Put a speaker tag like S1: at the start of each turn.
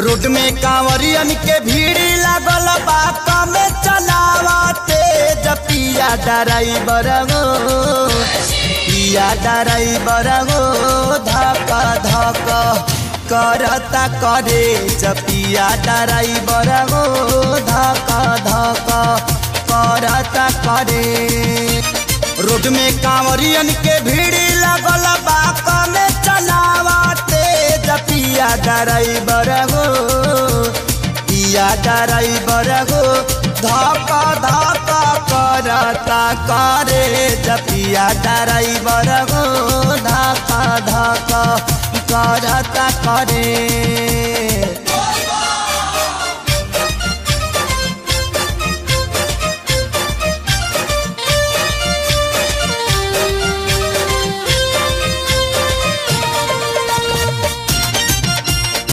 S1: Road में कांवरियन के भीड़ लागल बा कमे चलावते जपिया ड्राइवर गो पिया ड्राइवर गो धक धक करता करे जपिया ड्राइवर गो धक धक करता करे। रोड में कांवरियन के भीड़ लागल बा कमे चलावते जपिया ड्राइवर गो पिया ड्राइवर गो धक धक करता करे जपिया ड्राइवर गो धक धक करता करे।